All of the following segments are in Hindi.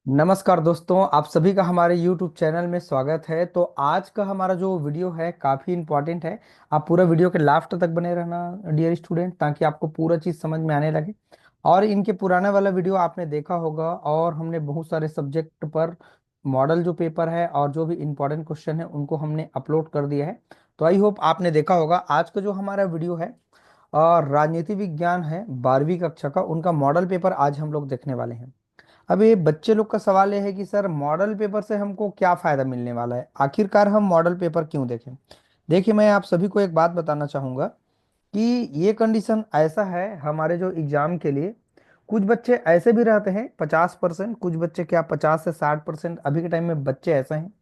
नमस्कार दोस्तों, आप सभी का हमारे YouTube चैनल में स्वागत है। तो आज का हमारा जो वीडियो है काफ़ी इम्पोर्टेंट है। आप पूरा वीडियो के लास्ट तक बने रहना डियर स्टूडेंट, ताकि आपको पूरा चीज़ समझ में आने लगे। और इनके पुराना वाला वीडियो आपने देखा होगा, और हमने बहुत सारे सब्जेक्ट पर मॉडल जो पेपर है और जो भी इम्पोर्टेंट क्वेश्चन है उनको हमने अपलोड कर दिया है। तो आई होप आपने देखा होगा। आज का जो हमारा वीडियो है और राजनीति विज्ञान है 12वीं कक्षा का, उनका मॉडल पेपर आज हम लोग देखने वाले हैं। अब ये बच्चे लोग का सवाल ये है कि सर मॉडल पेपर से हमको क्या फायदा मिलने वाला है, आखिरकार हम मॉडल पेपर क्यों देखें। देखिए, मैं आप सभी को एक बात बताना चाहूंगा कि ये कंडीशन ऐसा है हमारे जो एग्जाम के लिए। कुछ बच्चे ऐसे भी रहते हैं 50%, कुछ बच्चे क्या 50 से 60% अभी के टाइम में बच्चे ऐसे हैं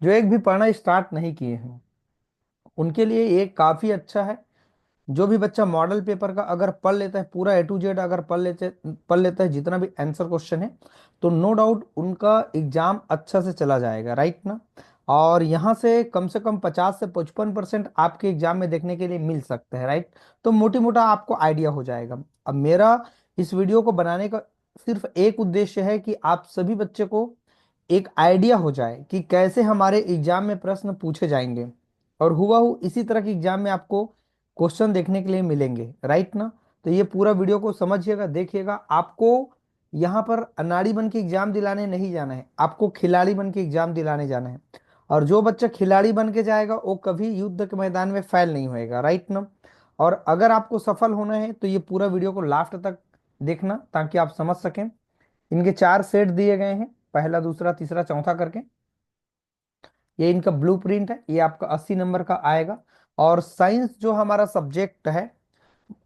जो एक भी पढ़ना स्टार्ट नहीं किए हैं। उनके लिए ये काफी अच्छा है। जो भी बच्चा मॉडल पेपर का अगर पढ़ लेता है, पूरा A to Z अगर पढ़ लेता है जितना भी आंसर क्वेश्चन है, तो नो डाउट उनका एग्जाम अच्छा से चला जाएगा, राइट ना। और यहाँ से कम 50 से 55% आपके एग्जाम में देखने के लिए मिल सकते हैं, राइट। तो मोटी मोटा आपको आइडिया हो जाएगा। अब मेरा इस वीडियो को बनाने का सिर्फ एक उद्देश्य है कि आप सभी बच्चे को एक आइडिया हो जाए कि कैसे हमारे एग्जाम में प्रश्न पूछे जाएंगे, और हुबहू इसी तरह के एग्जाम में आपको क्वेश्चन देखने के लिए मिलेंगे, राइट ना। तो ये पूरा वीडियो को समझिएगा, देखिएगा। आपको यहाँ पर अनाड़ी बन के एग्जाम दिलाने नहीं जाना है, आपको खिलाड़ी बन के एग्जाम दिलाने जाना है। और जो बच्चा खिलाड़ी बन के जाएगा वो कभी युद्ध के मैदान में फेल नहीं होएगा, राइट ना। और अगर आपको सफल होना है तो ये पूरा वीडियो को लास्ट तक देखना, ताकि आप समझ सकें। इनके 4 सेट दिए गए हैं, पहला दूसरा तीसरा चौथा करके। ये इनका ब्लूप्रिंट है, ये आपका 80 नंबर का आएगा। और साइंस जो हमारा सब्जेक्ट है,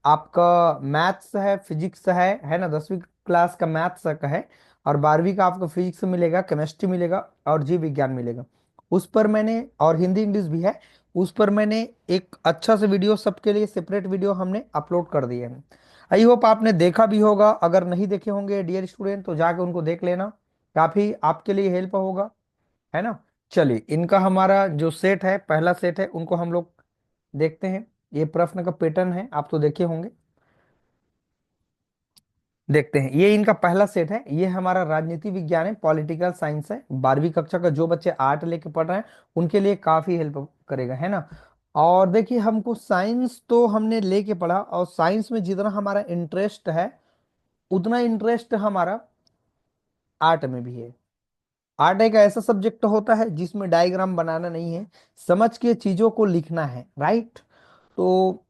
आपका मैथ्स है, फिजिक्स है ना। 10वीं क्लास का मैथ्स का है, और 12वीं का आपको फिजिक्स मिलेगा, केमिस्ट्री मिलेगा, और जीव विज्ञान मिलेगा। उस पर मैंने, और हिंदी इंग्लिश भी है, उस पर मैंने एक अच्छा से वीडियो सबके लिए सेपरेट वीडियो हमने अपलोड कर दिए हैं। आई होप आपने देखा भी होगा। अगर नहीं देखे होंगे डियर स्टूडेंट तो जाके उनको देख लेना, काफी आपके लिए हेल्प होगा, है ना। चलिए, इनका हमारा जो सेट है, पहला सेट है, उनको हम लोग देखते हैं। ये प्रश्न का पैटर्न है, आप तो देखे होंगे। देखते हैं, ये इनका पहला सेट है। ये हमारा राजनीति विज्ञान है, पॉलिटिकल साइंस है। 12वीं कक्षा का जो बच्चे आर्ट लेके पढ़ रहे हैं उनके लिए काफी हेल्प करेगा, है ना। और देखिए, हमको साइंस तो हमने लेके पढ़ा, और साइंस में जितना हमारा इंटरेस्ट है उतना इंटरेस्ट हमारा आर्ट में भी है। आर्ट एक ऐसा सब्जेक्ट होता है जिसमें डायग्राम बनाना नहीं है, समझ के चीजों को लिखना है, राइट। तो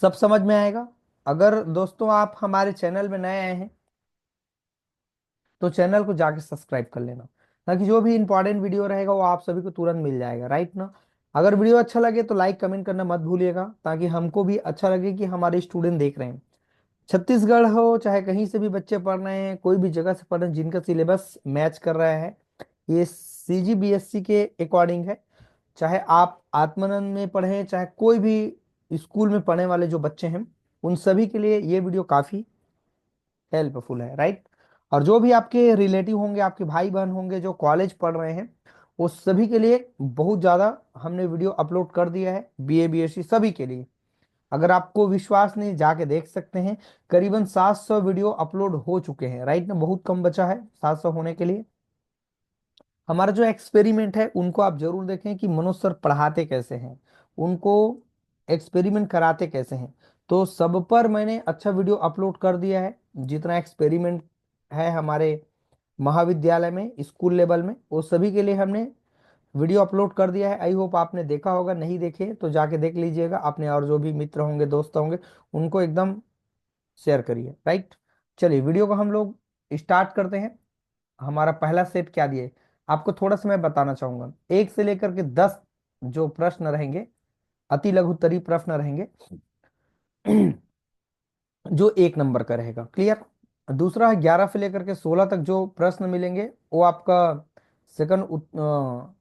सब समझ में आएगा। अगर दोस्तों आप हमारे चैनल में नए आए हैं तो चैनल को जाके सब्सक्राइब कर लेना, ताकि जो भी इंपॉर्टेंट वीडियो रहेगा वो आप सभी को तुरंत मिल जाएगा, राइट ना। अगर वीडियो अच्छा लगे तो लाइक कमेंट करना मत भूलिएगा, ताकि हमको भी अच्छा लगे कि हमारे स्टूडेंट देख रहे हैं। छत्तीसगढ़ हो चाहे कहीं से भी बच्चे पढ़ रहे हैं, कोई भी जगह से पढ़ रहे हैं, जिनका सिलेबस मैच कर रहा है, ये CGBSC के अकॉर्डिंग है। चाहे आप आत्मानंद में पढ़ें, चाहे कोई भी स्कूल में पढ़ने वाले जो बच्चे हैं, उन सभी के लिए ये वीडियो काफी हेल्पफुल है, राइट। और जो भी आपके रिलेटिव होंगे, आपके भाई बहन होंगे जो कॉलेज पढ़ रहे हैं, वो सभी के लिए बहुत ज़्यादा हमने वीडियो अपलोड कर दिया है, BA BSc सभी के लिए। अगर आपको विश्वास नहीं, जाके देख सकते हैं। करीबन 700 वीडियो अपलोड हो चुके हैं, राइट ना। बहुत कम बचा है 700 होने के लिए। हमारा जो एक्सपेरिमेंट है उनको आप जरूर देखें कि मनोज सर पढ़ाते कैसे हैं, उनको एक्सपेरिमेंट कराते कैसे हैं। तो सब पर मैंने अच्छा वीडियो अपलोड कर दिया है। जितना एक्सपेरिमेंट है हमारे महाविद्यालय में, स्कूल लेवल में, वो सभी के लिए हमने वीडियो अपलोड कर दिया है। आई होप आपने देखा होगा, नहीं देखे तो जाके देख लीजिएगा अपने, और जो भी मित्र होंगे दोस्त होंगे उनको एकदम शेयर करिए, राइट। चलिए, वीडियो को हम लोग स्टार्ट करते हैं। हमारा पहला सेट क्या दिए, आपको थोड़ा सा मैं बताना चाहूंगा। 1 से लेकर के 10 जो प्रश्न रहेंगे, अति लघु उत्तरीय प्रश्न रहेंगे, जो 1 नंबर का रहेगा, क्लियर। दूसरा है 11 से लेकर के 16 तक जो प्रश्न मिलेंगे, वो आपका सेकंड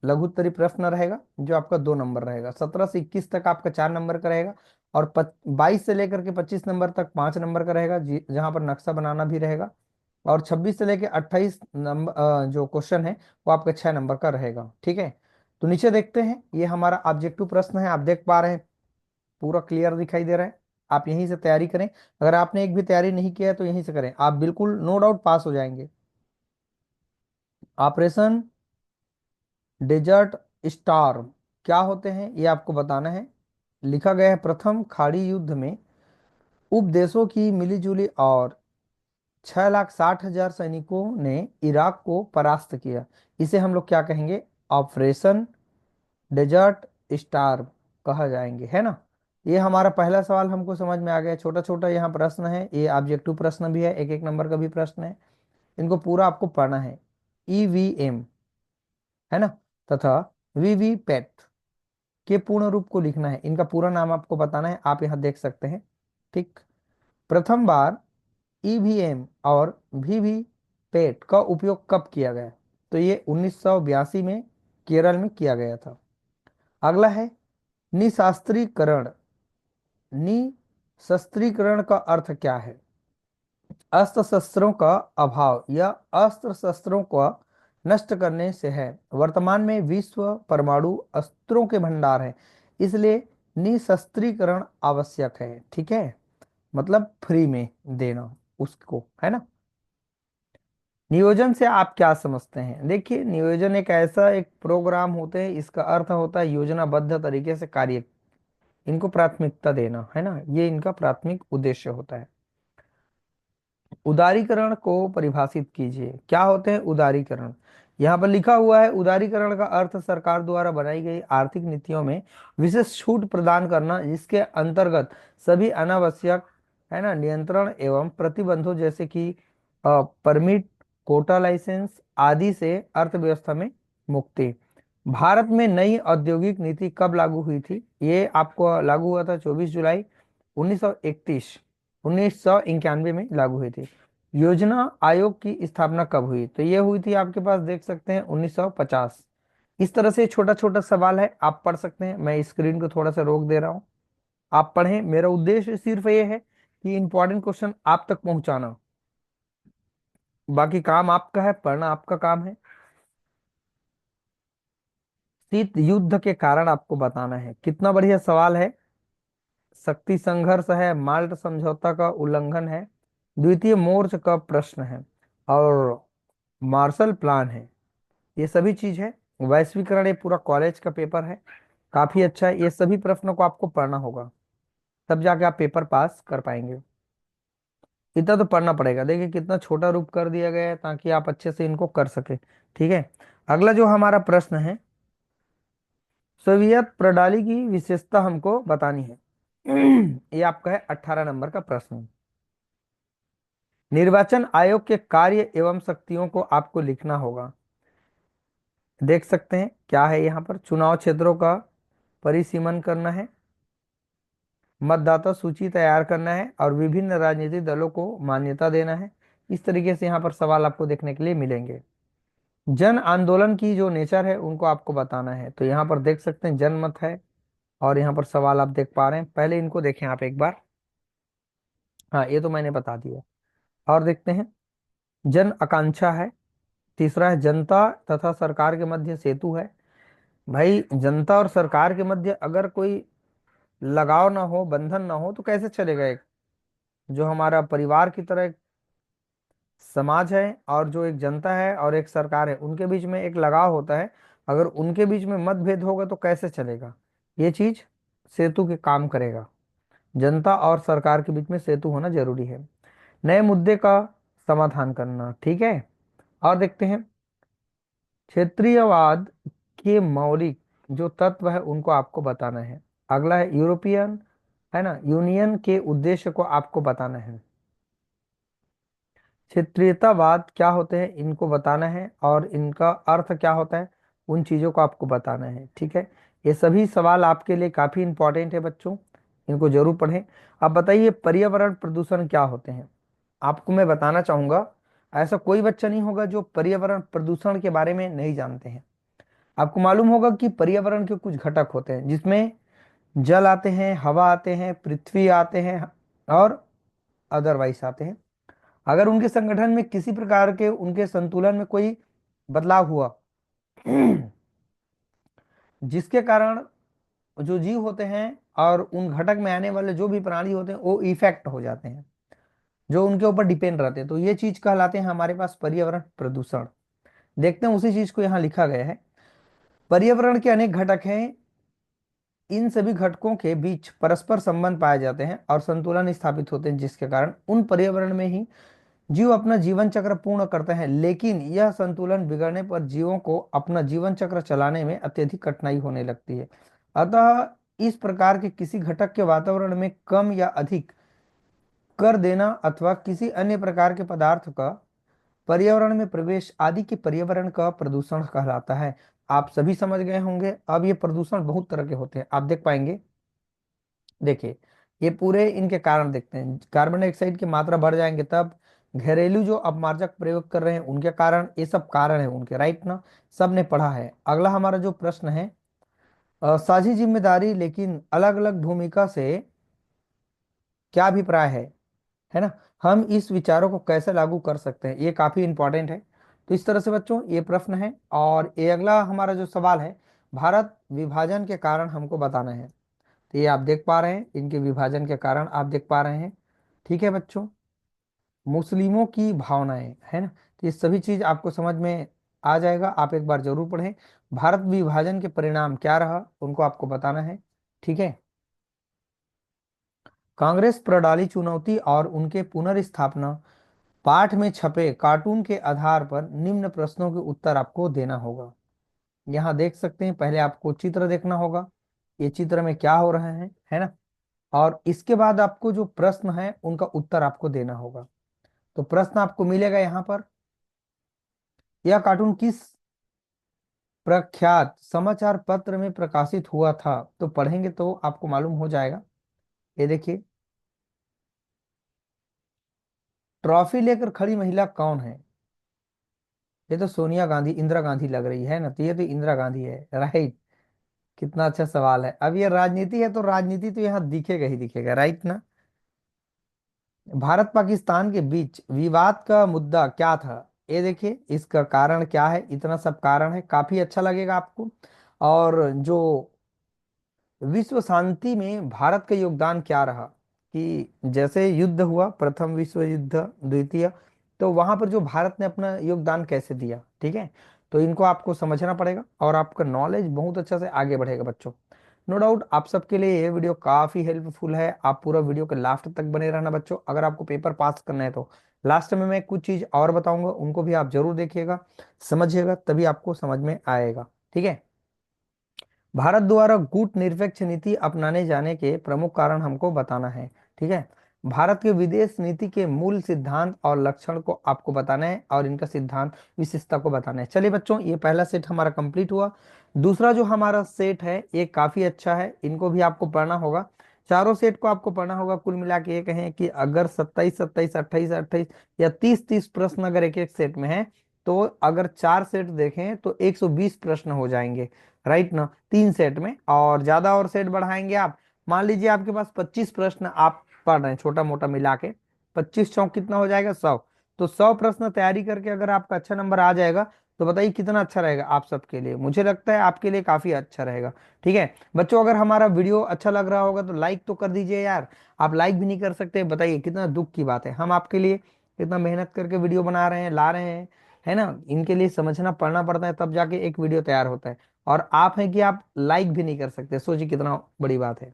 लघु उत्तरीय प्रश्न रहेगा, जो आपका 2 नंबर रहेगा। 17 से 21 तक आपका 4 नंबर का रहेगा। और 22 से लेकर के 25 नंबर तक 5 नंबर का रहेगा, जहां पर नक्शा बनाना भी रहेगा। और 26 से लेकर 28 नंबर जो क्वेश्चन है वो आपका 6 नंबर का रहेगा, ठीक है। तो नीचे देखते हैं, ये हमारा ऑब्जेक्टिव प्रश्न है, आप देख पा रहे हैं, पूरा क्लियर दिखाई दे रहा है। आप यहीं से तैयारी करें। अगर आपने एक भी तैयारी नहीं किया है तो यहीं से करें, आप बिल्कुल नो डाउट पास हो जाएंगे। ऑपरेशन डेजर्ट स्टार्म क्या होते हैं ये आपको बताना है। लिखा गया है प्रथम खाड़ी युद्ध में उपदेशों की मिलीजुली और 6,60,000 सैनिकों ने इराक को परास्त किया। इसे हम लोग क्या कहेंगे? ऑपरेशन डेजर्ट स्टार कहा जाएंगे, है ना। ये हमारा पहला सवाल हमको समझ में आ गया। छोटा छोटा यहाँ प्रश्न है, ये ऑब्जेक्टिव प्रश्न भी है, एक एक नंबर का भी प्रश्न है। इनको पूरा आपको पढ़ना है। ईवीएम, है ना, तथा वीवीपैट के पूर्ण रूप को लिखना है। इनका पूरा नाम आपको बताना है, आप यहाँ देख सकते हैं। ठीक। प्रथम बार ईवीएम और वीवीपैट का उपयोग कब किया गया? तो ये 1982 में केरल में किया गया था। अगला है निशास्त्रीकरण। निशस्त्रीकरण का अर्थ क्या है? अस्त्र शस्त्रों का अभाव या अस्त्र शस्त्रों को नष्ट करने से है। वर्तमान में विश्व परमाणु अस्त्रों के भंडार है, इसलिए निशस्त्रीकरण आवश्यक है। ठीक है, मतलब फ्री में देना उसको, है ना। नियोजन से आप क्या समझते हैं? देखिए, नियोजन एक ऐसा एक प्रोग्राम होते हैं, इसका अर्थ होता है योजनाबद्ध तरीके से कार्य, इनको प्राथमिकता देना, है ना, ये इनका प्राथमिक उद्देश्य होता है। उदारीकरण को परिभाषित कीजिए। क्या होते हैं उदारीकरण? यहाँ पर लिखा हुआ है उदारीकरण का अर्थ सरकार द्वारा बनाई गई आर्थिक नीतियों में विशेष छूट प्रदान करना, जिसके अंतर्गत सभी अनावश्यक, है ना, नियंत्रण एवं प्रतिबंधों जैसे कि परमिट, कोटा लाइसेंस आदि से अर्थव्यवस्था में मुक्ति। भारत में नई औद्योगिक नीति कब लागू हुई थी? ये आपको लागू हुआ था 24 जुलाई 1931 1991 में लागू हुई थी। योजना आयोग की स्थापना कब हुई? तो ये हुई थी आपके पास देख सकते हैं 1950। इस तरह से छोटा छोटा सवाल है, आप पढ़ सकते हैं। मैं स्क्रीन को थोड़ा सा रोक दे रहा हूँ, आप पढ़ें। मेरा उद्देश्य सिर्फ ये है कि इंपॉर्टेंट क्वेश्चन आप तक पहुंचाना, बाकी काम आपका है, पढ़ना आपका काम है। शीत युद्ध के कारण आपको बताना है। कितना बढ़िया सवाल है। शक्ति संघर्ष है, माल्ट समझौता का उल्लंघन है, द्वितीय मोर्च का प्रश्न है, और मार्शल प्लान है। ये सभी चीज है। वैश्वीकरण ये पूरा कॉलेज का पेपर है, काफी अच्छा है। ये सभी प्रश्नों को आपको पढ़ना होगा, तब जाके आप पेपर पास कर पाएंगे। इतना तो पढ़ना पड़ेगा। देखिए कितना छोटा रूप कर दिया गया है ताकि आप अच्छे से इनको कर सके। ठीक है, अगला जो हमारा प्रश्न है, सोवियत प्रणाली की विशेषता हमको बतानी है। ये आपका है 18 नंबर का प्रश्न। निर्वाचन आयोग के कार्य एवं शक्तियों को आपको लिखना होगा। देख सकते हैं क्या है यहाँ पर। चुनाव क्षेत्रों का परिसीमन करना है, मतदाता सूची तैयार करना है, और विभिन्न राजनीतिक दलों को मान्यता देना है। इस तरीके से यहाँ पर सवाल आपको देखने के लिए मिलेंगे। जन आंदोलन की जो नेचर है उनको आपको बताना है। तो यहाँ पर देख सकते हैं जनमत है, और यहाँ पर सवाल आप देख पा रहे हैं। पहले इनको देखें आप एक बार। हाँ, ये तो मैंने बता दिया। और देखते हैं, जन आकांक्षा है। तीसरा है जनता तथा सरकार के मध्य सेतु है। भाई, जनता और सरकार के मध्य अगर कोई लगाव ना हो, बंधन ना हो, तो कैसे चलेगा? एक जो हमारा परिवार की तरह एक समाज है, और जो एक जनता है और एक सरकार है, उनके बीच में एक लगाव होता है। अगर उनके बीच में मतभेद होगा तो कैसे चलेगा? ये चीज सेतु के काम करेगा। जनता और सरकार के बीच में सेतु होना जरूरी है। नए मुद्दे का समाधान करना, ठीक है। और देखते हैं, क्षेत्रीयवाद के मौलिक जो तत्व है उनको आपको बताना है। अगला है यूरोपियन, है ना, यूनियन के उद्देश्य को आपको बताना है। क्षेत्रीयतावाद क्या होते हैं इनको बताना है, और इनका अर्थ क्या होता है उन चीजों को आपको बताना है। ठीक है, ये सभी सवाल आपके लिए काफी इंपॉर्टेंट है बच्चों, इनको जरूर पढ़ें। अब बताइए पर्यावरण प्रदूषण क्या होते हैं? आपको मैं बताना चाहूंगा, ऐसा कोई बच्चा नहीं होगा जो पर्यावरण प्रदूषण के बारे में नहीं जानते हैं। आपको मालूम होगा कि पर्यावरण के कुछ घटक होते हैं, जिसमें जल आते हैं, हवा आते हैं, पृथ्वी आते हैं, और अदरवाइज आते हैं। अगर उनके संगठन में किसी प्रकार के उनके संतुलन में कोई बदलाव हुआ, जिसके कारण जो जीव होते हैं और उन घटक में आने वाले जो भी प्राणी होते हैं वो इफेक्ट हो जाते हैं, जो उनके ऊपर डिपेंड रहते हैं, तो ये चीज कहलाते हैं हमारे पास पर्यावरण प्रदूषण। देखते हैं उसी चीज को यहाँ लिखा गया है। पर्यावरण के अनेक घटक हैं, इन सभी घटकों के बीच परस्पर संबंध पाए जाते हैं और संतुलन स्थापित होते हैं, जिसके कारण उन पर्यावरण में ही जीव अपना जीवन चक्र पूर्ण करते हैं। लेकिन यह संतुलन बिगड़ने पर जीवों को अपना जीवन चक्र चलाने में अत्यधिक कठिनाई होने लगती है। अतः इस प्रकार के किसी घटक के वातावरण में कम या अधिक कर देना अथवा किसी अन्य प्रकार के पदार्थ का पर्यावरण में प्रवेश आदि के पर्यावरण का प्रदूषण कहलाता है। आप सभी समझ गए होंगे। अब ये प्रदूषण बहुत तरह के होते हैं, आप देख पाएंगे। देखिए, ये पूरे इनके कारण देखते हैं। कार्बन डाइऑक्साइड की मात्रा बढ़ जाएंगे तब, घरेलू जो अपमार्जक प्रयोग कर रहे हैं उनके कारण, ये सब कारण है उनके, राइट ना। सब ने पढ़ा है। अगला हमारा जो प्रश्न है, साझी जिम्मेदारी लेकिन अलग अलग भूमिका से क्या अभिप्राय है ना। हम इस विचारों को कैसे लागू कर सकते हैं, ये काफी इंपॉर्टेंट है। तो इस तरह से बच्चों ये प्रश्न है। और ये अगला हमारा जो सवाल है, भारत विभाजन के कारण हमको बताना है। तो ये आप देख पा रहे हैं, इनके विभाजन के कारण आप देख पा रहे हैं। ठीक है बच्चों, मुस्लिमों की भावनाएं, है ना। तो ये सभी चीज आपको समझ में आ जाएगा, आप एक बार जरूर पढ़ें। भारत विभाजन के परिणाम क्या रहा उनको आपको बताना है। ठीक है, कांग्रेस प्रणाली चुनौती और उनके पुनर्स्थापना पाठ में छपे कार्टून के आधार पर निम्न प्रश्नों के उत्तर आपको देना होगा। यहाँ देख सकते हैं, पहले आपको चित्र देखना होगा, ये चित्र में क्या हो रहा है ना। और इसके बाद आपको जो प्रश्न है उनका उत्तर आपको देना होगा। तो प्रश्न आपको मिलेगा यहाँ पर, यह कार्टून किस प्रख्यात समाचार पत्र में प्रकाशित हुआ था। तो पढ़ेंगे तो आपको मालूम हो जाएगा। ये देखिए, ट्रॉफी लेकर खड़ी महिला कौन है। ये तो सोनिया गांधी, इंदिरा गांधी लग रही है ना। तो ये तो इंदिरा गांधी है, राइट। कितना अच्छा सवाल है। अब ये राजनीति है तो राजनीति तो यहाँ दिखेगा ही दिखेगा, राइट ना। भारत पाकिस्तान के बीच विवाद का मुद्दा क्या था। ये देखिए, इसका कारण क्या है, इतना सब कारण है, काफी अच्छा लगेगा आपको। और जो विश्व शांति में भारत का योगदान क्या रहा, कि जैसे युद्ध हुआ, प्रथम विश्व युद्ध, द्वितीय, तो वहां पर जो भारत ने अपना योगदान कैसे दिया। ठीक है, तो इनको आपको समझना पड़ेगा और आपका नॉलेज बहुत अच्छा से आगे बढ़ेगा बच्चों। नो डाउट आप सबके लिए ये वीडियो काफी हेल्पफुल है। आप पूरा वीडियो के लास्ट तक बने रहना बच्चों, अगर आपको पेपर पास करना है तो। लास्ट में मैं कुछ चीज और बताऊंगा, उनको भी आप जरूर देखिएगा, समझिएगा, तभी आपको समझ में आएगा। ठीक है, भारत द्वारा गुट निरपेक्ष नीति अपनाने जाने के प्रमुख कारण हमको बताना है। ठीक है, भारत के विदेश नीति के मूल सिद्धांत और लक्षण को आपको बताना है और इनका सिद्धांत विशेषता को बताना है। चलिए बच्चों, ये पहला सेट हमारा कंप्लीट हुआ। दूसरा जो हमारा सेट है ये काफी अच्छा है, इनको भी आपको पढ़ना होगा। चारों सेट को आपको पढ़ना होगा। कुल मिला के ये कहें कि अगर 27 27 28 28 या 30 30 प्रश्न अगर एक एक सेट में है, तो अगर चार सेट देखें तो 120 प्रश्न हो जाएंगे, राइट ना, तीन सेट में। और ज्यादा और सेट बढ़ाएंगे आप, मान लीजिए आपके पास 25 प्रश्न आप पढ़ रहे हैं, छोटा मोटा मिला के 25 चौक कितना हो जाएगा, 100। तो 100 प्रश्न तैयारी करके अगर आपका अच्छा नंबर आ जाएगा, तो बताइए कितना अच्छा रहेगा आप सबके लिए। मुझे लगता है आपके लिए काफी अच्छा रहेगा। ठीक है बच्चों, अगर हमारा वीडियो अच्छा लग रहा होगा तो लाइक तो कर दीजिए यार। आप लाइक भी नहीं कर सकते, बताइए कितना दुख की बात है। हम आपके लिए इतना मेहनत करके वीडियो बना रहे हैं, ला रहे हैं, है ना। इनके लिए समझना पढ़ना पड़ता है, तब जाके एक वीडियो तैयार होता है। और आप हैं कि आप लाइक भी नहीं कर सकते, सोचिए कितना बड़ी बात है।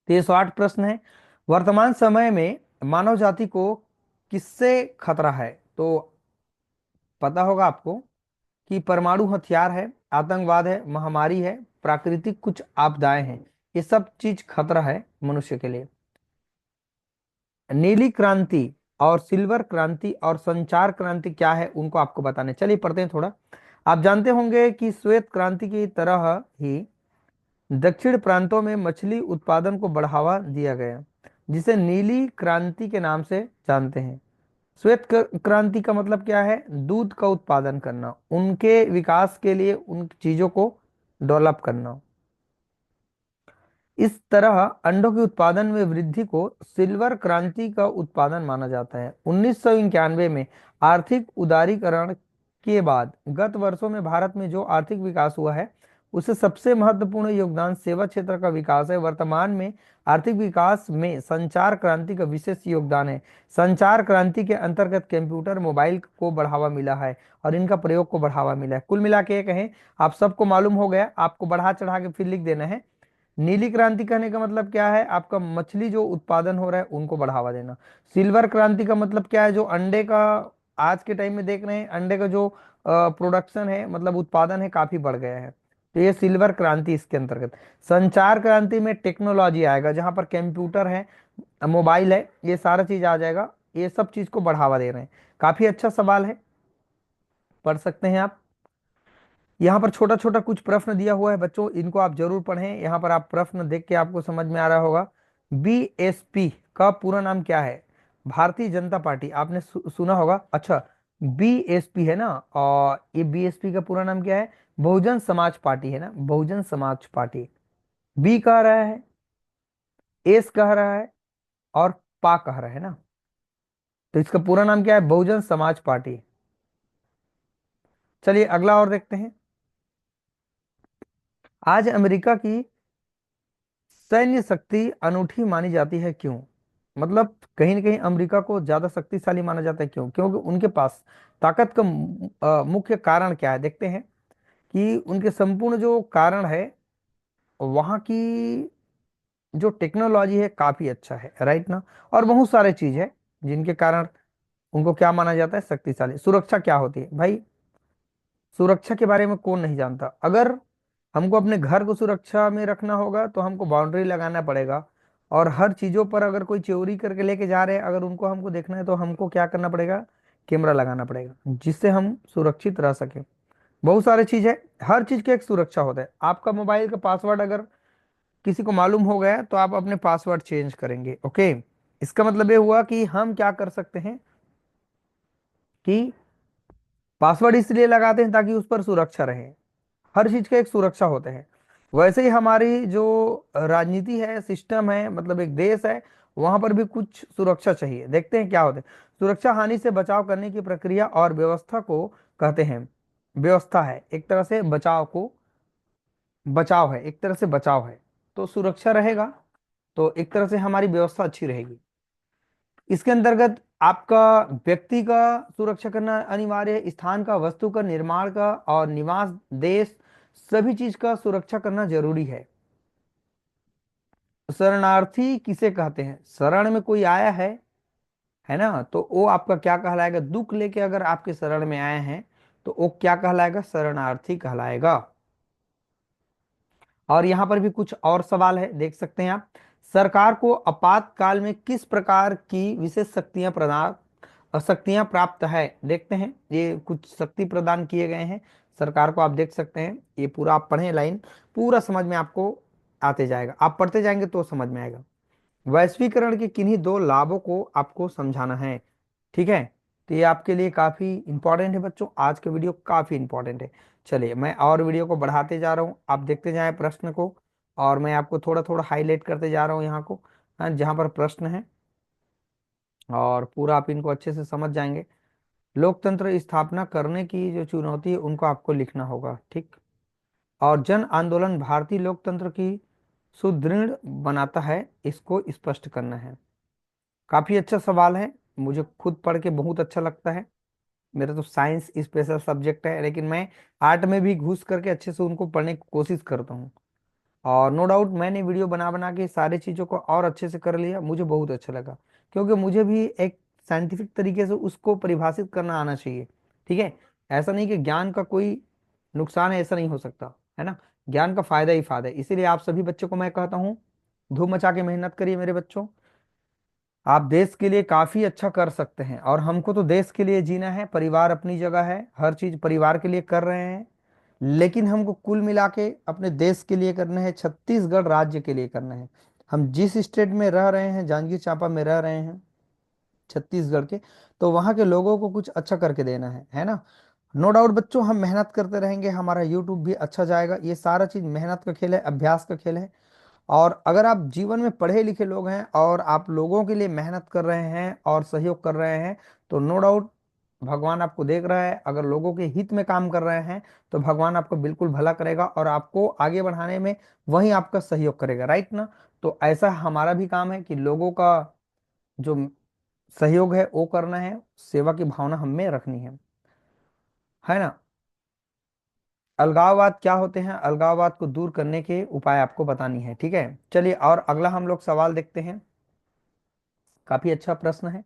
तो ये 108 प्रश्न है। वर्तमान समय में मानव जाति को किससे खतरा है। तो पता होगा आपको कि परमाणु हथियार है, आतंकवाद है, महामारी है, प्राकृतिक कुछ आपदाएं हैं, ये सब चीज खतरा है मनुष्य के लिए। नीली क्रांति और सिल्वर क्रांति और संचार क्रांति क्या है उनको आपको बताने, चलिए पढ़ते हैं थोड़ा। आप जानते होंगे कि श्वेत क्रांति की तरह ही दक्षिण प्रांतों में मछली उत्पादन को बढ़ावा दिया गया, जिसे नीली क्रांति के नाम से जानते हैं। श्वेत क्रांति का मतलब क्या है, दूध का उत्पादन करना, उनके विकास के लिए उन चीजों को डेवलप करना। इस तरह अंडों के उत्पादन में वृद्धि को सिल्वर क्रांति का उत्पादन माना जाता है। 1991 में आर्थिक उदारीकरण के बाद गत वर्षों में भारत में जो आर्थिक विकास हुआ है उससे सबसे महत्वपूर्ण योगदान सेवा क्षेत्र का विकास है। वर्तमान में आर्थिक विकास में संचार क्रांति का विशेष योगदान है। संचार क्रांति के अंतर्गत कंप्यूटर, मोबाइल को बढ़ावा मिला है और इनका प्रयोग को बढ़ावा मिला है। कुल मिला के ये कहें, आप सबको मालूम हो गया, आपको बढ़ा चढ़ा के फिर लिख देना है। नीली क्रांति कहने का मतलब क्या है, आपका मछली जो उत्पादन हो रहा है उनको बढ़ावा देना। सिल्वर क्रांति का मतलब क्या है, जो अंडे का आज के टाइम में देख रहे हैं, अंडे का जो प्रोडक्शन है, मतलब उत्पादन है, काफी बढ़ गया है, तो ये सिल्वर क्रांति इसके अंतर्गत। संचार क्रांति में टेक्नोलॉजी आएगा, जहां पर कंप्यूटर है, मोबाइल है, ये सारा चीज आ जाएगा, ये सब चीज को बढ़ावा दे रहे हैं। काफी अच्छा सवाल है, पढ़ सकते हैं आप। यहाँ पर छोटा छोटा कुछ प्रश्न दिया हुआ है बच्चों, इनको आप जरूर पढ़ें। यहाँ पर आप प्रश्न देख के आपको समझ में आ रहा होगा। बीएसपी का पूरा नाम क्या है? भारतीय जनता पार्टी, आपने सुना होगा। अच्छा, बीएसपी है ना, और ये बीएसपी का पूरा नाम क्या है? बहुजन समाज पार्टी है ना, बहुजन समाज पार्टी। बी कह रहा है, एस कह रहा है, और पा कह रहा है ना, तो इसका पूरा नाम क्या है? बहुजन समाज पार्टी। चलिए अगला और देखते हैं। आज अमेरिका की सैन्य शक्ति अनूठी मानी जाती है, क्यों? मतलब कहीं ना कहीं अमेरिका को ज्यादा शक्तिशाली माना जाता है, क्यों? क्योंकि उनके पास ताकत का मुख्य कारण क्या है, देखते हैं कि उनके संपूर्ण जो कारण है, वहां की जो टेक्नोलॉजी है काफी अच्छा है, राइट ना। और बहुत सारे चीज है जिनके कारण उनको क्या माना जाता है? शक्तिशाली। सुरक्षा क्या होती है भाई? सुरक्षा के बारे में कौन नहीं जानता। अगर हमको अपने घर को सुरक्षा में रखना होगा तो हमको बाउंड्री लगाना पड़ेगा, और हर चीजों पर अगर कोई चोरी करके लेके जा रहे हैं, अगर उनको हमको देखना है तो हमको क्या करना पड़ेगा? कैमरा लगाना पड़ेगा, जिससे हम सुरक्षित रह सके। बहुत सारी चीज है, हर चीज की एक सुरक्षा होता है। आपका मोबाइल का पासवर्ड अगर किसी को मालूम हो गया तो आप अपने पासवर्ड चेंज करेंगे, ओके। इसका मतलब ये हुआ कि हम क्या कर सकते हैं कि पासवर्ड इसलिए लगाते हैं ताकि उस पर सुरक्षा रहे। हर चीज का एक सुरक्षा होते हैं। वैसे ही हमारी जो राजनीति है, सिस्टम है, मतलब एक देश है, वहां पर भी कुछ सुरक्षा चाहिए। देखते हैं क्या होते हैं। सुरक्षा हानि से बचाव करने की प्रक्रिया और व्यवस्था को कहते हैं। व्यवस्था है एक तरह से बचाव को, बचाव है एक तरह से बचाव है, तो सुरक्षा रहेगा तो एक तरह से हमारी व्यवस्था अच्छी रहेगी। इसके अंतर्गत आपका व्यक्ति का सुरक्षा करना अनिवार्य है, स्थान का, वस्तु का, निर्माण का और निवास देश, सभी चीज का सुरक्षा करना जरूरी है। शरणार्थी किसे कहते हैं? शरण में कोई आया है ना, तो वो आपका क्या कहलाएगा? दुख लेके अगर आपके शरण में आए हैं तो वो क्या कहलाएगा? शरणार्थी कहलाएगा। और यहां पर भी कुछ और सवाल है, देख सकते हैं आप। सरकार को आपातकाल में किस प्रकार की विशेष शक्तियां प्रदान शक्तियां प्राप्त है? देखते हैं, ये कुछ शक्ति प्रदान किए गए हैं सरकार को, आप देख सकते हैं। ये पूरा आप पढ़ें, लाइन पूरा समझ में आपको आते जाएगा, आप पढ़ते जाएंगे तो समझ में आएगा। वैश्वीकरण के किन्हीं दो लाभों को आपको समझाना है, ठीक है। तो ये आपके लिए काफी इंपॉर्टेंट है बच्चों, आज का वीडियो काफी इंपॉर्टेंट है। चलिए मैं और वीडियो को बढ़ाते जा रहा हूँ, आप देखते जाएं प्रश्न को, और मैं आपको थोड़ा थोड़ा हाईलाइट करते जा रहा हूँ यहाँ को, हाँ, जहाँ पर प्रश्न है, और पूरा आप इनको अच्छे से समझ जाएंगे। लोकतंत्र स्थापना करने की जो चुनौती है उनको आपको लिखना होगा, ठीक। और जन आंदोलन भारतीय लोकतंत्र की सुदृढ़ बनाता है, इसको स्पष्ट करना है। काफी अच्छा सवाल है, मुझे खुद पढ़ के बहुत अच्छा लगता है। मेरा तो साइंस स्पेशल सब्जेक्ट है, लेकिन मैं आर्ट में भी घुस करके अच्छे से उनको पढ़ने की कोशिश करता हूँ। और नो डाउट मैंने वीडियो बना बना के सारी चीज़ों को और अच्छे से कर लिया, मुझे बहुत अच्छा लगा, क्योंकि मुझे भी एक साइंटिफिक तरीके से उसको परिभाषित करना आना चाहिए, ठीक है। ऐसा नहीं कि ज्ञान का कोई नुकसान है, ऐसा नहीं हो सकता, है ना। ज्ञान का फायदा ही फायदा है, इसीलिए आप सभी बच्चों को मैं कहता हूँ, धूम मचा के मेहनत करिए मेरे बच्चों। आप देश के लिए काफी अच्छा कर सकते हैं, और हमको तो देश के लिए जीना है, परिवार अपनी जगह है, हर चीज परिवार के लिए कर रहे हैं, लेकिन हमको कुल मिला के अपने देश के लिए करना है, छत्तीसगढ़ राज्य के लिए करना है। हम जिस स्टेट में रह रहे हैं, जांजगीर चांपा में रह रहे हैं, छत्तीसगढ़ के, तो वहां के लोगों को कुछ अच्छा करके देना है ना। नो डाउट बच्चों, हम मेहनत करते रहेंगे, हमारा यूट्यूब भी अच्छा जाएगा। ये सारा चीज मेहनत का खेल है, अभ्यास का खेल है। और अगर आप जीवन में पढ़े लिखे लोग हैं और आप लोगों के लिए मेहनत कर रहे हैं और सहयोग कर रहे हैं, तो नो डाउट भगवान आपको देख रहा है, अगर लोगों के हित में काम कर रहे हैं तो भगवान आपको बिल्कुल भला करेगा और आपको आगे बढ़ाने में वही आपका सहयोग करेगा, राइट ना। तो ऐसा हमारा भी काम है कि लोगों का जो सहयोग है वो करना है, सेवा की भावना हम में रखनी है ना। अलगाववाद क्या होते हैं, अलगाववाद को दूर करने के उपाय आपको बतानी है, ठीक है। चलिए और अगला हम लोग सवाल देखते हैं। काफी अच्छा प्रश्न है।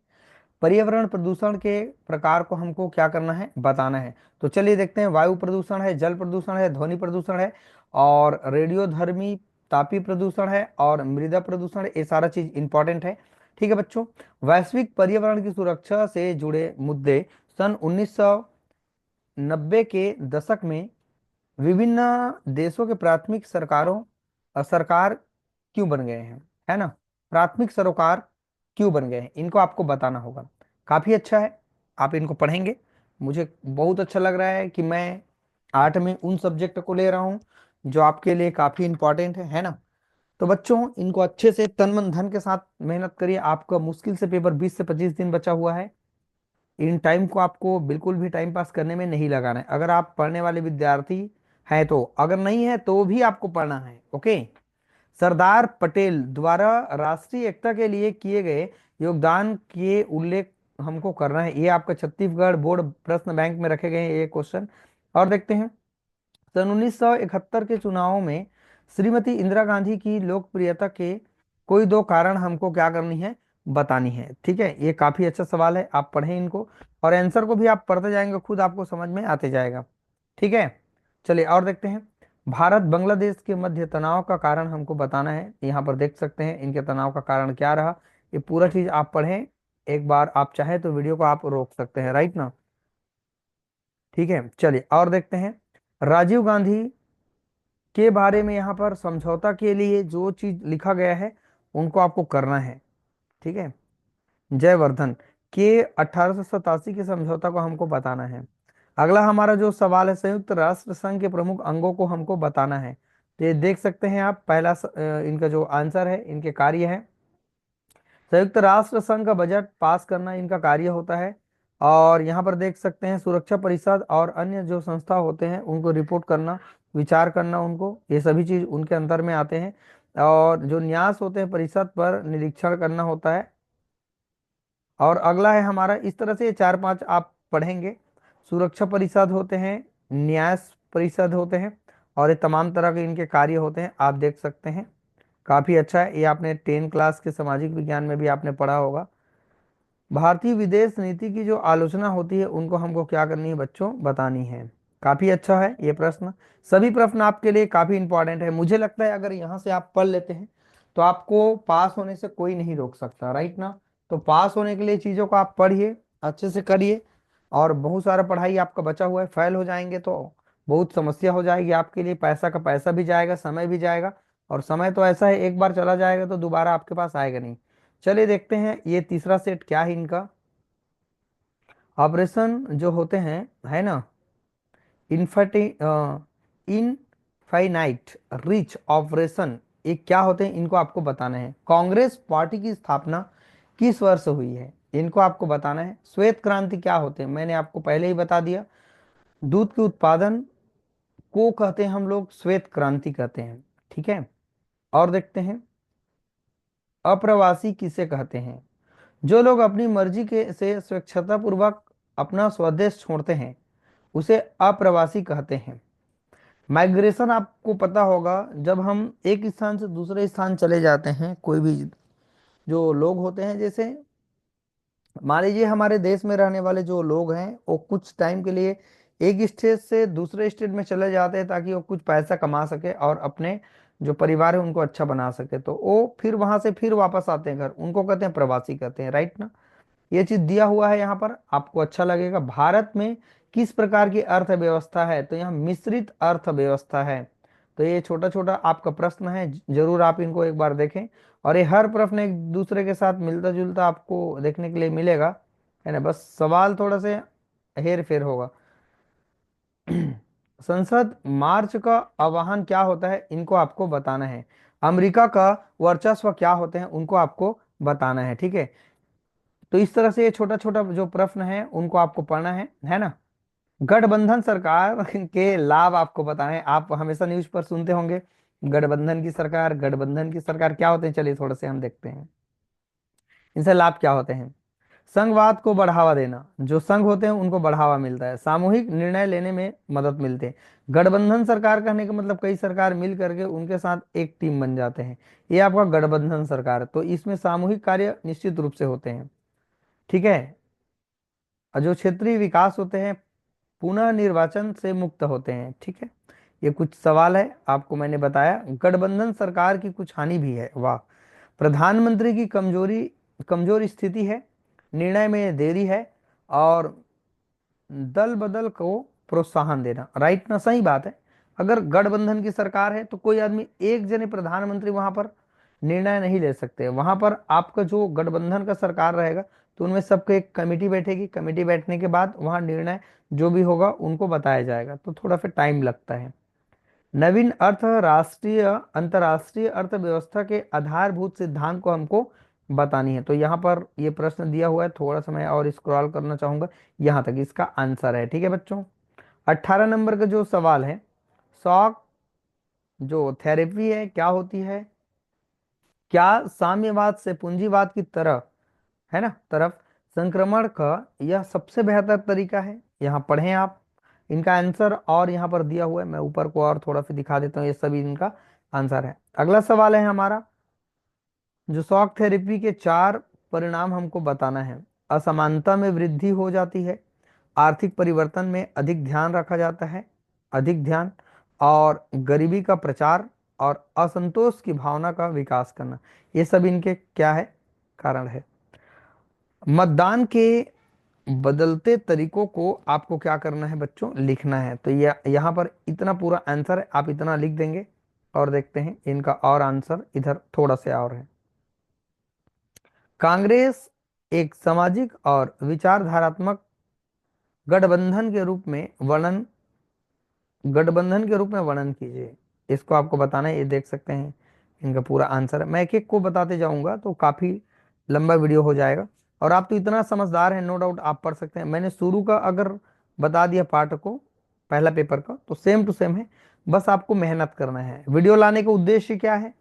पर्यावरण प्रदूषण के प्रकार को हमको क्या करना है, बताना है। तो चलिए देखते हैं। वायु प्रदूषण है, जल प्रदूषण है, ध्वनि प्रदूषण है और रेडियोधर्मी तापीय प्रदूषण है और मृदा प्रदूषण है। ये सारा चीज इंपॉर्टेंट है, ठीक है बच्चों। वैश्विक पर्यावरण की सुरक्षा से जुड़े मुद्दे सन 1990 के दशक में विभिन्न देशों के प्राथमिक सरकारों सरकार क्यों बन गए हैं, है ना। प्राथमिक सरोकार क्यों बन गए हैं, इनको आपको बताना होगा। काफी अच्छा है, आप इनको पढ़ेंगे। मुझे बहुत अच्छा लग रहा है कि मैं 8 में उन सब्जेक्ट को ले रहा हूं जो आपके लिए काफी इंपॉर्टेंट है ना। तो बच्चों इनको अच्छे से तन मन धन के साथ मेहनत करिए। आपका मुश्किल से पेपर 20 से 25 दिन बचा हुआ है। इन टाइम को आपको बिल्कुल भी टाइम पास करने में नहीं लगाना है। अगर आप पढ़ने वाले विद्यार्थी हैं तो, अगर नहीं है तो भी आपको पढ़ना है, ओके। सरदार पटेल द्वारा राष्ट्रीय एकता के लिए किए गए योगदान के उल्लेख हमको करना है। ये आपका छत्तीसगढ़ बोर्ड प्रश्न बैंक में रखे गए हैं ये क्वेश्चन। और देखते हैं। सन 1971 के चुनावों में श्रीमती इंदिरा गांधी की लोकप्रियता के कोई दो कारण हमको क्या करनी है, बतानी है, ठीक है। ये काफी अच्छा सवाल है, आप पढ़ें इनको और आंसर को भी आप पढ़ते जाएंगे, खुद आपको समझ में आते जाएगा, ठीक है। चलिए और देखते हैं। भारत बांग्लादेश के मध्य तनाव का कारण हमको बताना है। यहाँ पर देख सकते हैं इनके तनाव का कारण क्या रहा। ये पूरा चीज आप पढ़ें। एक बार आप चाहे तो वीडियो को आप रोक सकते हैं, राइट ना। ठीक है, चलिए और देखते हैं। राजीव गांधी के बारे में यहाँ पर समझौता के लिए जो चीज लिखा गया है उनको आपको करना है, ठीक है। जयवर्धन के 1887 के समझौता को हमको बताना है। अगला हमारा जो सवाल है, संयुक्त राष्ट्र संघ के प्रमुख अंगों को हमको बताना है। तो ये देख सकते हैं आप, पहला इनका जो आंसर है, इनके कार्य है। संयुक्त राष्ट्र संघ का बजट पास करना इनका कार्य होता है। और यहाँ पर देख सकते हैं सुरक्षा परिषद और अन्य जो संस्था होते हैं उनको रिपोर्ट करना, विचार करना उनको, ये सभी चीज उनके अंदर में आते हैं। और जो न्यास होते हैं परिषद पर निरीक्षण करना होता है। और अगला है हमारा, इस तरह से ये 4 5 आप पढ़ेंगे। सुरक्षा परिषद होते हैं, न्यास परिषद होते हैं और ये तमाम तरह के इनके कार्य होते हैं, आप देख सकते हैं। काफी अच्छा है, ये आपने 10 क्लास के सामाजिक विज्ञान में भी आपने पढ़ा होगा। भारतीय विदेश नीति की जो आलोचना होती है उनको हमको क्या करनी है बच्चों, बतानी है। काफी अच्छा है ये प्रश्न। सभी प्रश्न आपके लिए काफी इंपॉर्टेंट है। मुझे लगता है अगर यहाँ से आप पढ़ लेते हैं तो आपको पास होने से कोई नहीं रोक सकता, राइट ना। तो पास होने के लिए चीजों को आप पढ़िए, अच्छे से करिए। और बहुत सारा पढ़ाई आपका बचा हुआ है, फेल हो जाएंगे तो बहुत समस्या हो जाएगी आपके लिए। पैसा का पैसा भी जाएगा, समय भी जाएगा। और समय तो ऐसा है, एक बार चला जाएगा तो दोबारा आपके पास आएगा नहीं। चलिए देखते हैं ये तीसरा सेट क्या है इनका। ऑपरेशन जो होते हैं, है ना, इनफाइटी इनफाइनाइट रिच ऑपरेशन, ये क्या होते हैं इनको आपको बताना है। कांग्रेस पार्टी की स्थापना किस वर्ष हुई है, इनको आपको बताना है। श्वेत क्रांति क्या होते हैं, मैंने आपको पहले ही बता दिया। दूध के उत्पादन को कहते हैं हम लोग श्वेत क्रांति कहते हैं, ठीक है। और देखते हैं। अप्रवासी किसे कहते हैं, जो लोग अपनी मर्जी के से स्वेच्छता पूर्वक अपना स्वदेश छोड़ते हैं उसे अप्रवासी कहते हैं। माइग्रेशन आपको पता होगा, जब हम एक स्थान से दूसरे स्थान चले जाते हैं, कोई भी जो लोग होते हैं, जैसे मान लीजिए हमारे देश में रहने वाले जो लोग हैं वो कुछ टाइम के लिए एक स्टेट से दूसरे स्टेट में चले जाते हैं ताकि वो कुछ पैसा कमा सके और अपने जो परिवार है उनको अच्छा बना सके। तो वो फिर वहां से फिर वापस आते हैं घर, उनको कहते हैं प्रवासी कहते हैं, राइट ना। ये चीज दिया हुआ है यहाँ पर, आपको अच्छा लगेगा। भारत में किस प्रकार की अर्थव्यवस्था है, तो यहाँ मिश्रित अर्थव्यवस्था है। तो ये छोटा छोटा आपका प्रश्न है, जरूर आप इनको एक बार देखें। और ये हर प्रश्न एक दूसरे के साथ मिलता जुलता आपको देखने के लिए मिलेगा, है ना। बस सवाल थोड़ा से हेर फेर होगा। संसद मार्च का आह्वान क्या होता है, इनको आपको बताना है। अमेरिका का वर्चस्व क्या होते हैं उनको आपको बताना है, ठीक है। तो इस तरह से ये छोटा छोटा जो प्रश्न है उनको आपको पढ़ना है ना। गठबंधन सरकार के लाभ आपको बताना है। आप हमेशा न्यूज पर सुनते होंगे गठबंधन की सरकार, गठबंधन की सरकार, क्या होते हैं चलिए थोड़े से हम देखते हैं इनसे लाभ क्या होते हैं। संघवाद को बढ़ावा देना, जो संघ होते हैं उनको बढ़ावा मिलता है। सामूहिक निर्णय लेने में मदद मिलते हैं। गठबंधन सरकार कहने का मतलब कई सरकार मिल करके उनके साथ एक टीम बन जाते हैं, ये आपका गठबंधन सरकार है। तो इसमें सामूहिक कार्य निश्चित रूप से होते हैं, ठीक है। और जो क्षेत्रीय विकास होते हैं पुनः निर्वाचन से मुक्त होते हैं, ठीक है। ये कुछ सवाल है आपको मैंने बताया। गठबंधन सरकार की कुछ हानि भी है, वाह। प्रधानमंत्री की कमजोर स्थिति है, निर्णय में देरी है, और दल बदल को प्रोत्साहन देना, राइट ना, सही बात है। अगर गठबंधन की सरकार है तो कोई आदमी एक जने प्रधानमंत्री वहां पर निर्णय नहीं ले सकते। वहां पर आपका जो गठबंधन का सरकार रहेगा तो उनमें सबके एक कमेटी बैठेगी, कमेटी बैठने के बाद वहां निर्णय जो भी होगा उनको बताया जाएगा, तो थोड़ा फिर टाइम लगता है। नवीन अर्थ राष्ट्रीय अंतर्राष्ट्रीय अर्थव्यवस्था के आधारभूत सिद्धांत को हमको बतानी है। तो यहाँ पर ये प्रश्न दिया हुआ है, थोड़ा सा मैं और स्क्रॉल करना चाहूंगा, यहाँ तक इसका आंसर है, ठीक है बच्चों। 18 नंबर का जो सवाल है, शॉक जो थेरेपी है क्या होती है, क्या साम्यवाद से पूंजीवाद की तरह, है ना, तरफ संक्रमण का यह सबसे बेहतर तरीका है। यहाँ पढ़ें आप इनका आंसर, और यहाँ पर दिया हुआ है, मैं ऊपर को और थोड़ा सा दिखा देता हूँ, ये सभी इनका आंसर है। अगला सवाल है हमारा, जो शॉक थेरेपी के 4 परिणाम हमको बताना है। असमानता में वृद्धि हो जाती है, आर्थिक परिवर्तन में अधिक ध्यान रखा जाता है, अधिक ध्यान, और गरीबी का प्रचार, और असंतोष की भावना का विकास करना, ये सब इनके क्या है, कारण है। मतदान के बदलते तरीकों को आपको क्या करना है बच्चों, लिखना है। तो ये यहाँ पर इतना पूरा आंसर है, आप इतना लिख देंगे। और देखते हैं इनका और आंसर इधर थोड़ा सा और है। कांग्रेस एक सामाजिक और विचारधारात्मक गठबंधन के रूप में वर्णन गठबंधन के रूप में वर्णन कीजिए, इसको आपको बताना है। ये देख सकते हैं इनका पूरा आंसर है। मैं एक एक को बताते जाऊंगा तो काफी लंबा वीडियो हो जाएगा, और आप तो इतना समझदार हैं, नो डाउट आप पढ़ सकते हैं। मैंने शुरू का अगर बता दिया पार्ट को, पहला पेपर का, तो सेम टू सेम है, बस आपको मेहनत करना है। वीडियो लाने का उद्देश्य क्या है,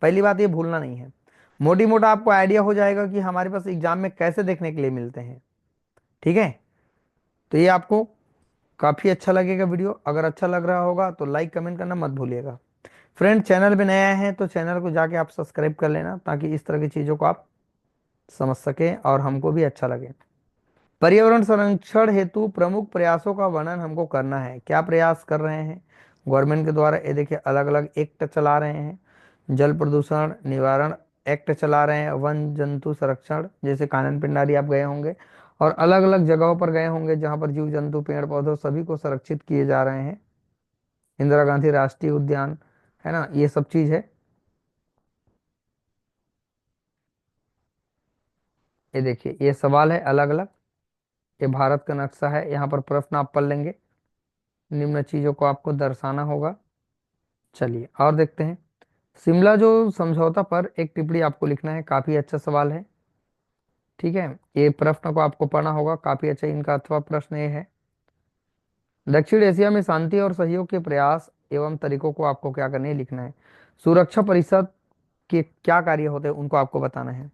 पहली बात ये भूलना नहीं है। मोटी मोटा आपको आइडिया हो जाएगा कि हमारे पास एग्जाम में कैसे देखने के लिए मिलते हैं, ठीक है। तो ये आपको काफी अच्छा लगेगा वीडियो। अगर अच्छा लग रहा होगा तो लाइक कमेंट करना मत भूलिएगा। फ्रेंड चैनल पे नया है तो चैनल को जाके आप सब्सक्राइब कर लेना, ताकि इस तरह की चीज़ों को आप समझ सकें और हमको भी अच्छा लगे। पर्यावरण संरक्षण हेतु प्रमुख प्रयासों का वर्णन हमको करना है। क्या प्रयास कर रहे हैं गवर्नमेंट के द्वारा, ये देखिए अलग अलग एक्ट चला रहे हैं। जल प्रदूषण निवारण एक्ट चला रहे हैं, वन जंतु संरक्षण, जैसे कानन पिंडारी आप गए होंगे, और अलग अलग जगहों पर गए होंगे जहां पर जीव जंतु पेड़ पौधों सभी को संरक्षित किए जा रहे हैं। इंदिरा गांधी राष्ट्रीय उद्यान, है ना, ये सब चीज है। ये देखिए ये सवाल है अलग अलग, ये भारत का नक्शा है, यहाँ पर प्रश्न आप पढ़ लेंगे, निम्न चीजों को आपको दर्शाना होगा। चलिए और देखते हैं। शिमला जो समझौता पर एक टिप्पणी आपको लिखना है, काफी अच्छा सवाल है, ठीक है। ये प्रश्न को आपको पढ़ना होगा, काफी अच्छा इनका अथवा प्रश्न ये है। दक्षिण एशिया में शांति और सहयोग के प्रयास एवं तरीकों को आपको क्या करना है, लिखना है। सुरक्षा परिषद के क्या कार्य होते हैं उनको आपको बताना है,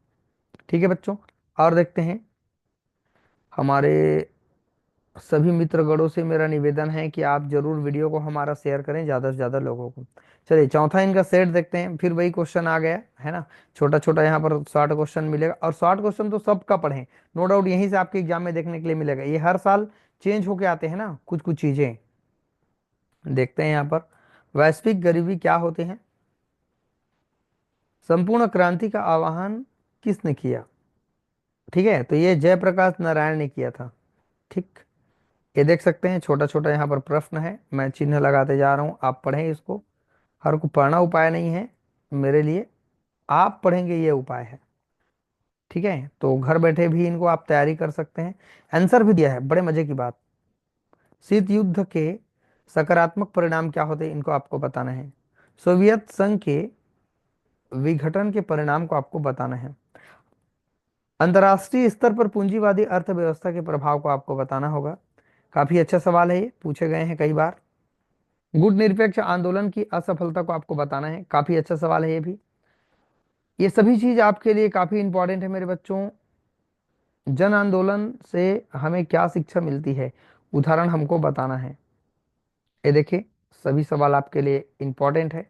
ठीक है बच्चों। और देखते हैं, हमारे सभी मित्रगणों से मेरा निवेदन है कि आप जरूर वीडियो को हमारा शेयर करें ज़्यादा से ज़्यादा लोगों को। चलिए चौथा इनका सेट देखते हैं, फिर वही क्वेश्चन आ गया है ना, छोटा छोटा यहाँ पर शॉर्ट क्वेश्चन मिलेगा, और शॉर्ट क्वेश्चन तो सबका पढ़ें, नो डाउट यहीं से आपके एग्जाम में देखने के लिए मिलेगा। ये हर साल चेंज होके आते हैं ना कुछ कुछ चीज़ें। देखते हैं यहाँ पर, वैश्विक गरीबी क्या होते हैं, संपूर्ण क्रांति का आह्वान किसने किया, ठीक है। तो ये जयप्रकाश नारायण ने किया था, ठीक। ये देख सकते हैं छोटा छोटा यहाँ पर प्रश्न है, मैं चिन्ह लगाते जा रहा हूँ, आप पढ़ें इसको। हर को पढ़ना उपाय नहीं है मेरे लिए, आप पढ़ेंगे ये उपाय है, ठीक है। तो घर बैठे भी इनको आप तैयारी कर सकते हैं। आंसर भी दिया है, बड़े मजे की बात। शीत युद्ध के सकारात्मक परिणाम क्या होते हैं इनको आपको बताना है। सोवियत संघ के विघटन के परिणाम को आपको बताना है। अंतर्राष्ट्रीय स्तर पर पूंजीवादी अर्थव्यवस्था के प्रभाव को आपको बताना होगा। काफी अच्छा सवाल है, ये पूछे गए हैं कई बार। गुट निरपेक्ष आंदोलन की असफलता को आपको बताना है। काफी अच्छा सवाल है ये भी। ये सभी चीज आपके लिए काफी इंपॉर्टेंट है मेरे बच्चों। जन आंदोलन से हमें क्या शिक्षा मिलती है, उदाहरण हमको बताना है। ये देखिए, सभी सवाल आपके लिए इंपॉर्टेंट है।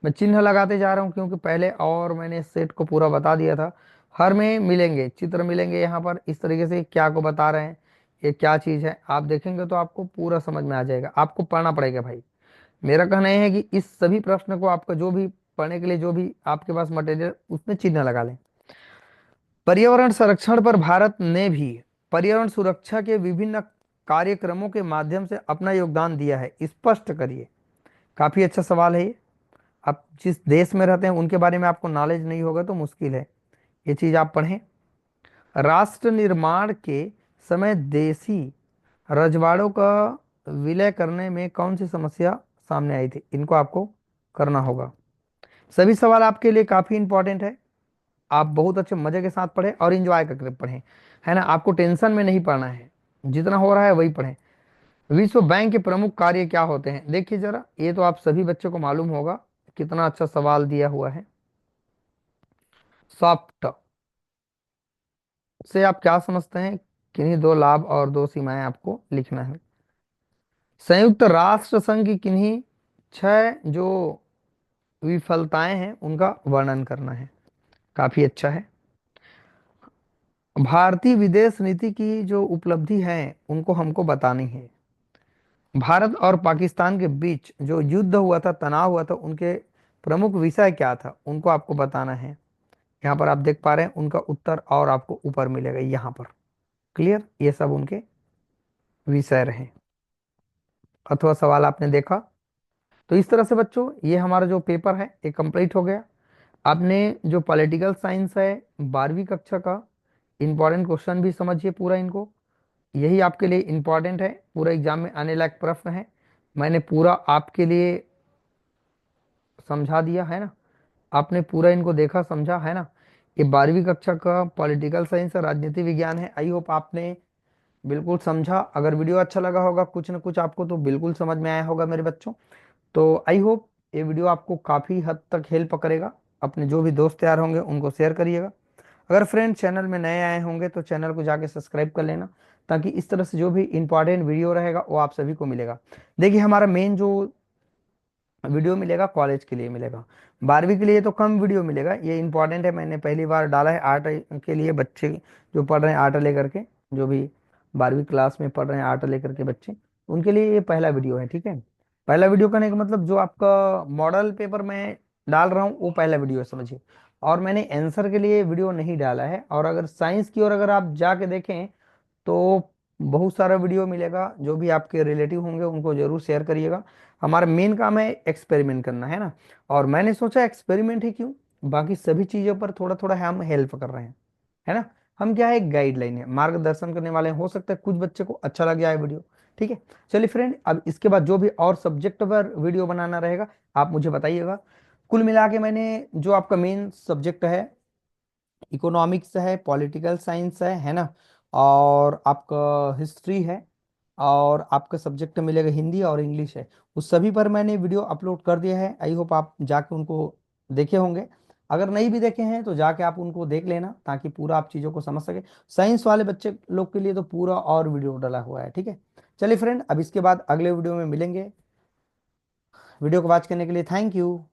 मैं चिन्ह लगाते जा रहा हूं क्योंकि पहले और मैंने सेट को पूरा बता दिया था। हर में मिलेंगे चित्र, मिलेंगे यहाँ पर इस तरीके से क्या को बता रहे हैं, ये क्या चीज है, आप देखेंगे तो आपको पूरा समझ में आ जाएगा। आपको पढ़ना पड़ेगा भाई। मेरा कहना यह है कि इस सभी प्रश्न को आपका जो भी पढ़ने के लिए जो भी आपके पास मटेरियल, उसमें चिन्ह लगा लें। पर्यावरण संरक्षण पर भारत ने भी पर्यावरण सुरक्षा के विभिन्न कार्यक्रमों के माध्यम से अपना योगदान दिया है, स्पष्ट करिए। काफी अच्छा सवाल है ये। आप जिस देश में रहते हैं उनके बारे में आपको नॉलेज नहीं होगा तो मुश्किल है। ये चीज आप पढ़ें। राष्ट्र निर्माण के समय देसी रजवाड़ों का विलय करने में कौन सी समस्या सामने आई थी, इनको आपको करना होगा। सभी सवाल आपके लिए काफी इंपॉर्टेंट है। आप बहुत अच्छे मजे के साथ पढ़ें और इंजॉय करके पढ़ें, है ना। आपको टेंशन में नहीं पढ़ना है, जितना हो रहा है वही पढ़ें। विश्व बैंक के प्रमुख कार्य क्या होते हैं, देखिए जरा, ये तो आप सभी बच्चों को मालूम होगा। कितना अच्छा सवाल दिया हुआ है। सॉफ्ट से आप क्या समझते हैं, किन्हीं दो लाभ और दो सीमाएं आपको लिखना है। संयुक्त राष्ट्र संघ की किन्हीं छह जो विफलताएं हैं उनका वर्णन करना है। काफी अच्छा है। भारतीय विदेश नीति की जो उपलब्धि है उनको हमको बतानी है। भारत और पाकिस्तान के बीच जो युद्ध हुआ था, तनाव हुआ था, उनके प्रमुख विषय क्या था, उनको आपको बताना है। यहाँ पर आप देख पा रहे हैं उनका उत्तर, और आपको ऊपर मिलेगा यहाँ पर। क्लियर, ये सब उनके विषय रहे अथवा सवाल आपने देखा। तो इस तरह से बच्चों ये हमारा जो पेपर है ये कंप्लीट हो गया। आपने जो पॉलिटिकल साइंस है 12वीं कक्षा का इंपॉर्टेंट क्वेश्चन भी समझिए पूरा इनको। यही आपके लिए इंपॉर्टेंट है, पूरा एग्जाम में आने लायक प्रश्न है। मैंने पूरा आपके लिए समझा दिया है ना, आपने पूरा इनको देखा समझा है ना। ये 12वीं कक्षा का पॉलिटिकल साइंस और राजनीति विज्ञान है। आई होप आपने बिल्कुल समझा। अगर वीडियो अच्छा लगा होगा कुछ ना कुछ आपको तो बिल्कुल समझ में आया होगा मेरे बच्चों। तो आई होप ये वीडियो आपको काफ़ी हद तक हेल्प करेगा। अपने जो भी दोस्त यार होंगे उनको शेयर करिएगा। अगर फ्रेंड चैनल में नए आए होंगे तो चैनल को जाके सब्सक्राइब कर लेना, ताकि इस तरह से जो भी इंपॉर्टेंट वीडियो रहेगा वो आप सभी को मिलेगा। देखिए हमारा मेन जो वीडियो मिलेगा कॉलेज के लिए मिलेगा, 12वीं के लिए तो कम वीडियो मिलेगा। ये इंपॉर्टेंट है, मैंने पहली बार डाला है आर्ट के लिए। बच्चे जो पढ़ रहे हैं आर्ट लेकर के, जो भी 12वीं क्लास में पढ़ रहे हैं आर्ट लेकर के बच्चे, उनके लिए ये पहला वीडियो है, ठीक है। पहला वीडियो करने का मतलब जो आपका मॉडल पेपर में डाल रहा हूँ वो पहला वीडियो है, समझिए। और मैंने आंसर के लिए वीडियो नहीं डाला है। और अगर साइंस की ओर अगर आप जाके देखें तो बहुत सारा वीडियो मिलेगा। जो भी आपके रिलेटिव होंगे उनको जरूर शेयर करिएगा। हमारा मेन काम है एक्सपेरिमेंट करना, है ना। और मैंने सोचा एक्सपेरिमेंट ही क्यों, बाकी सभी चीजों पर थोड़ा थोड़ा हम हेल्प कर रहे हैं, है ना। हम क्या है, गाइडलाइन है, मार्गदर्शन करने वाले हैं। हो सकता है कुछ बच्चे को अच्छा लग जाए वीडियो, ठीक है। चलिए फ्रेंड, अब इसके बाद जो भी और सब्जेक्ट पर वीडियो बनाना रहेगा आप मुझे बताइएगा। कुल मिला के मैंने जो आपका मेन सब्जेक्ट है इकोनॉमिक्स है, पॉलिटिकल साइंस है ना, और आपका हिस्ट्री है, और आपका सब्जेक्ट मिलेगा हिंदी और इंग्लिश है। उस सभी पर मैंने वीडियो अपलोड कर दिया है। आई होप आप जाके उनको देखे होंगे। अगर नहीं भी देखे हैं तो जाके आप उनको देख लेना, ताकि पूरा आप चीज़ों को समझ सके। साइंस वाले बच्चे लोग के लिए तो पूरा और वीडियो डाला हुआ है, ठीक है। चलिए फ्रेंड, अब इसके बाद अगले वीडियो में मिलेंगे। वीडियो को वॉच करने के लिए थैंक यू।